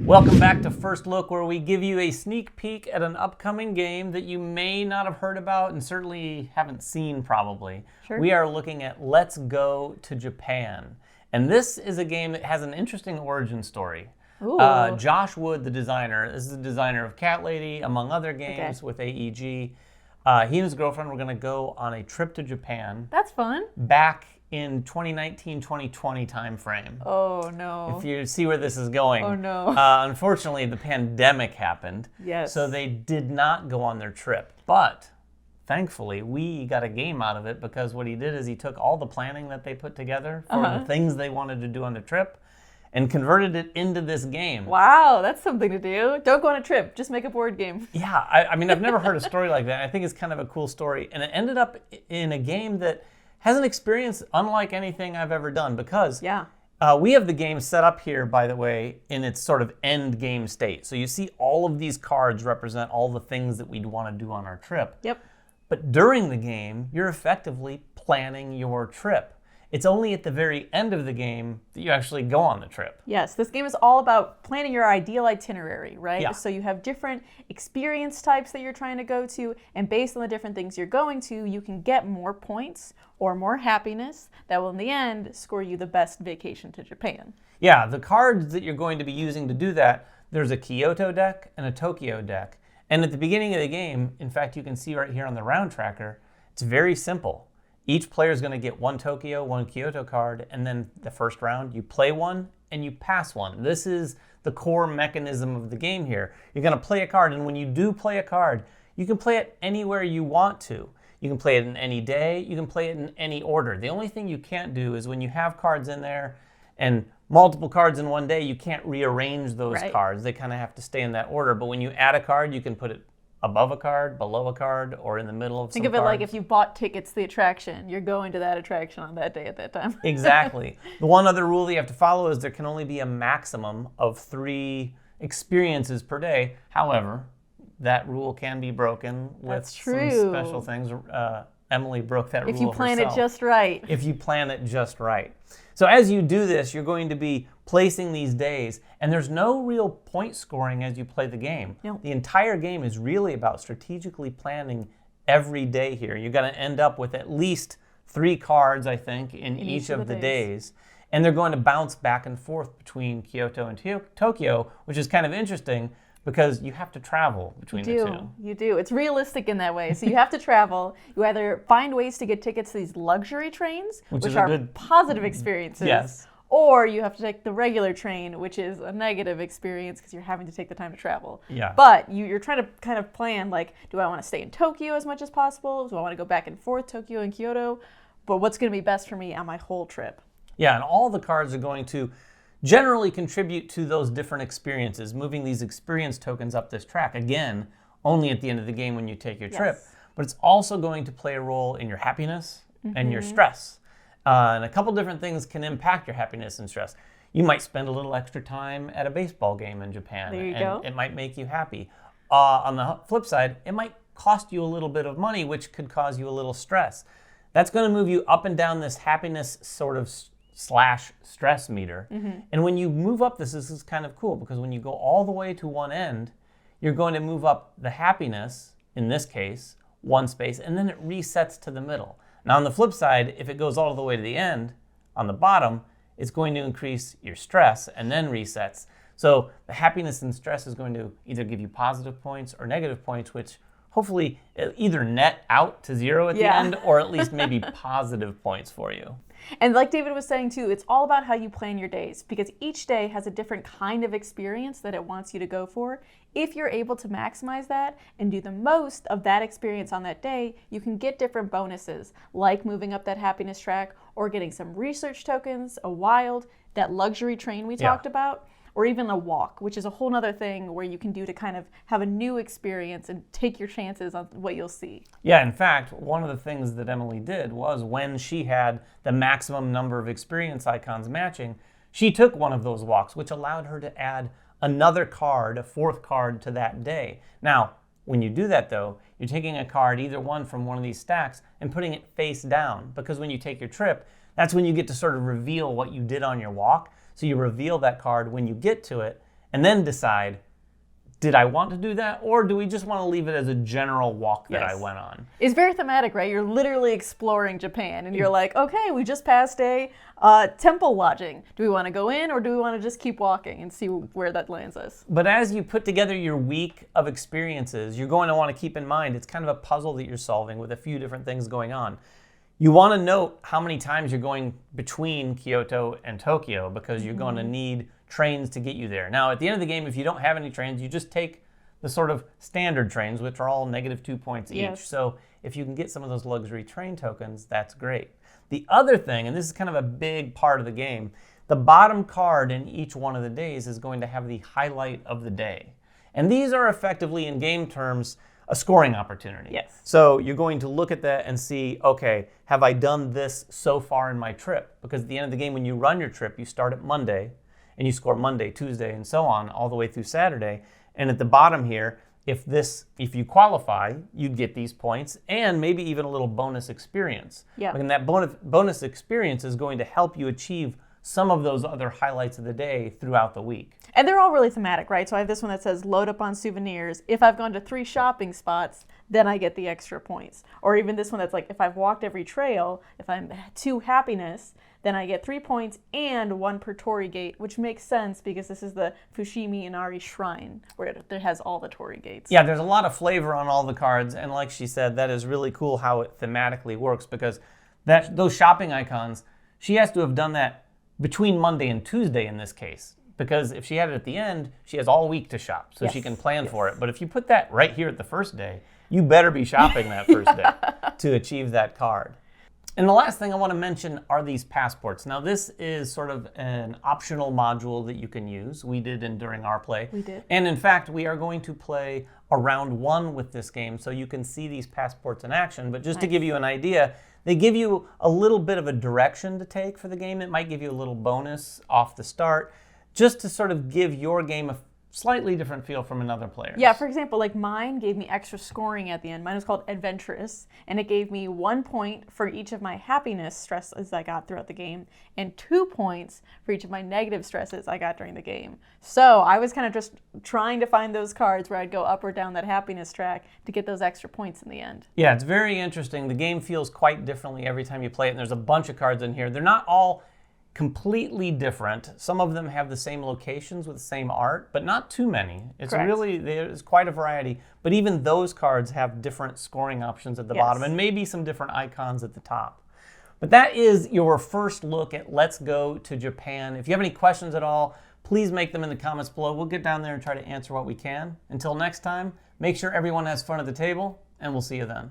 Welcome back to First Look, where we give you a sneak peek at an upcoming game that you may not have heard about and certainly haven't seen probably. Sure. We are looking at Let's Go to Japan. And this is a game that has an interesting origin story. Ooh. Josh Wood, the designer, this is the designer of Cat Lady, among other games with AEG. He and his girlfriend were going to go on a trip to Japan. That's fun. Back in 2019-2020 timeframe. Oh, no. If you see where this is going. Oh, no. Unfortunately, the pandemic happened. Yes. So they did not go on their trip. But thankfully, we got a game out of it because what he did is he took all the planning that they put together for the things they wanted to do on the trip and converted it into this game. Wow, that's something to do. Don't go on a trip. Just make a board game. Yeah, I mean, I've never heard a story like that. I think it's kind of a cool story. And it ended up in a game that has an experience unlike anything I've ever done because we have the game set up here, by the way, in its sort of end game state. So you see all of these cards represent all the things that we'd want to do on our trip. Yep. But during the game, you're effectively planning your trip. It's only at the very end of the game that you actually go on the trip. Yes, this game is all about planning your ideal itinerary, right? Yeah. So you have different experience types that you're trying to go to, and based on the different things you're going to, you can get more points or more happiness that will in the end score you the best vacation to Japan. Yeah, the cards that you're going to be using to do that, there's a Kyoto deck and a Tokyo deck. And at the beginning of the game, in fact, you can see right here on the round tracker, it's very simple. Each player is going to get one Tokyo, one Kyoto card, and then the first round, you play one and you pass one. This is the core mechanism of the game here. You're going to play a card, and when you do play a card, you can play it anywhere you want to. You can play it in any day, you can play it in any order. The only thing you can't do is when you have cards in there and multiple cards in one day, you can't rearrange those cards. They kind of have to stay in that order. But when you add a card, you can put it above a card, below a card, or in the middle of some cards. Think of it like if you bought tickets to the attraction, you're going to that attraction on that day at that time. Exactly. The one other rule that you have to follow is there can only be a maximum of 3 experiences per day. However, that rule can be broken with some special things. Emily broke that rule if you plan herself. it just right. If you plan it just right. So as you do this, you're going to be placing these days, and there's no real point scoring as you play the game. Nope. The entire game is really about strategically planning every day here. You're going to end up with at least 3 cards, I think, in each of the days. And they're going to bounce back and forth between Kyoto and Tokyo, which is kind of interesting because you have to travel between the two. You do. It's realistic in that way. So you have to travel. You either find ways to get tickets to these luxury trains, which are positive experiences. Yes. Or you have to take the regular train, which is a negative experience because you're having to take the time to travel. Yeah. But you're trying to kind of plan, like, do I want to stay in Tokyo as much as possible? Do I want to go back and forth, Tokyo and Kyoto? But what's going to be best for me on my whole trip? Yeah, and all the cards are going to generally contribute to those different experiences, moving these experience tokens up this track. Again, only at the end of the game when you take your trip. But it's also going to play a role in your happiness and your stress. And a couple different things can impact your happiness and stress. You might spend a little extra time at a baseball game in Japan. There you go. It might make you happy. On the flip side, it might cost you a little bit of money, which could cause you a little stress. That's going to move you up and down this happiness sort of / stress meter. And when you move up this is kind of cool because when you go all the way to one end, you're going to move up the happiness, in this case, one space, and then it resets to the middle. Now on the flip side, if it goes all the way to the end, on the bottom, it's going to increase your stress and then resets. So the happiness and stress is going to either give you positive points or negative points, which hopefully either net out to 0 at the end or at least maybe positive points for you. And like David was saying too, it's all about how you plan your days because each day has a different kind of experience that it wants you to go for. If you're able to maximize that and do the most of that experience on that day, you can get different bonuses like moving up that happiness track or getting some research tokens, a wild, that luxury train we talked about, or even a walk, which is a whole nother thing where you can do to kind of have a new experience and take your chances on what you'll see. Yeah, in fact, one of the things that Emily did was when she had the maximum number of experience icons matching, she took one of those walks, which allowed her to add another card, a 4th card to that day. Now, when you do that though, you're taking a card, either one from one of these stacks, and putting it face down, because when you take your trip, that's when you get to sort of reveal what you did on your walk. So you reveal that card when you get to it, and then decide, did I want to do that, or do we just want to leave it as a general walk that I went on? It's very thematic, right? You're literally exploring Japan, and you're like, okay, we just passed a temple lodging. Do we want to go in, or do we want to just keep walking and see where that lands us? But as you put together your week of experiences, you're going to want to keep in mind it's kind of a puzzle that you're solving with a few different things going on. You want to note how many times you're going between Kyoto and Tokyo, because you're going to need trains to get you there. Now, at the end of the game, if you don't have any trains, you just take the sort of standard trains, which are all -2 points each. So if you can get some of those luxury train tokens, that's great. The other thing, and this is kind of a big part of the game, the bottom card in each one of the days is going to have the highlight of the day. And these are effectively, in game terms, a scoring opportunity. Yes. So you're going to look at that and see, okay, have I done this so far in my trip? Because at the end of the game, when you run your trip, you start at Monday, and you score Monday, Tuesday, and so on, all the way through Saturday. And at the bottom here, if you qualify, you get these points and maybe even a little bonus experience. Yeah. And that bonus experience is going to help you achieve some of those other highlights of the day throughout the week. And they're all really thematic, right? So I have this one that says load up on souvenirs. If I've gone to 3 shopping spots, then I get the extra points. Or even this one that's like, if I've walked every trail, if I'm 2 happiness, then I get 3 points and 1 per Torii Gate, which makes sense because this is the Fushimi Inari Shrine, where it has all the Torii Gates. Yeah, there's a lot of flavor on all the cards, and like she said, that is really cool how it thematically works, because those shopping icons, she has to have done that between Monday and Tuesday in this case, because if she had it at the end, she has all week to shop, so she can plan for it. But if you put that right here at the first day, you better be shopping that first day to achieve that card. And the last thing I want to mention are these passports. Now, this is sort of an optional module that you can use. We did during our play. We did. And in fact, we are going to play a round 1 with this game, so you can see these passports in action. But just to give you an idea, they give you a little bit of a direction to take for the game. It might give you a little bonus off the start, just to sort of give your game a slightly different feel from another player. Yeah, for example, like mine gave me extra scoring at the end. Mine was called Adventurous, and it gave me 1 point for each of my happiness stresses I got throughout the game, and 2 points for each of my negative stresses I got during the game. So I was kind of just trying to find those cards where I'd go up or down that happiness track to get those extra points in the end. Yeah, it's very interesting. The game feels quite differently every time you play it, and there's a bunch of cards in here. They're not all completely different. Some of them have the same locations with the same art, but not too many. It's there's quite a variety, but even those cards have different scoring options at the bottom and maybe some different icons at the top. But that is your first look at Let's Go to Japan. If you have any questions at all, please make them in the comments below. We'll get down there and try to answer what we can. Until next time, make sure everyone has fun at the table, and we'll see you then.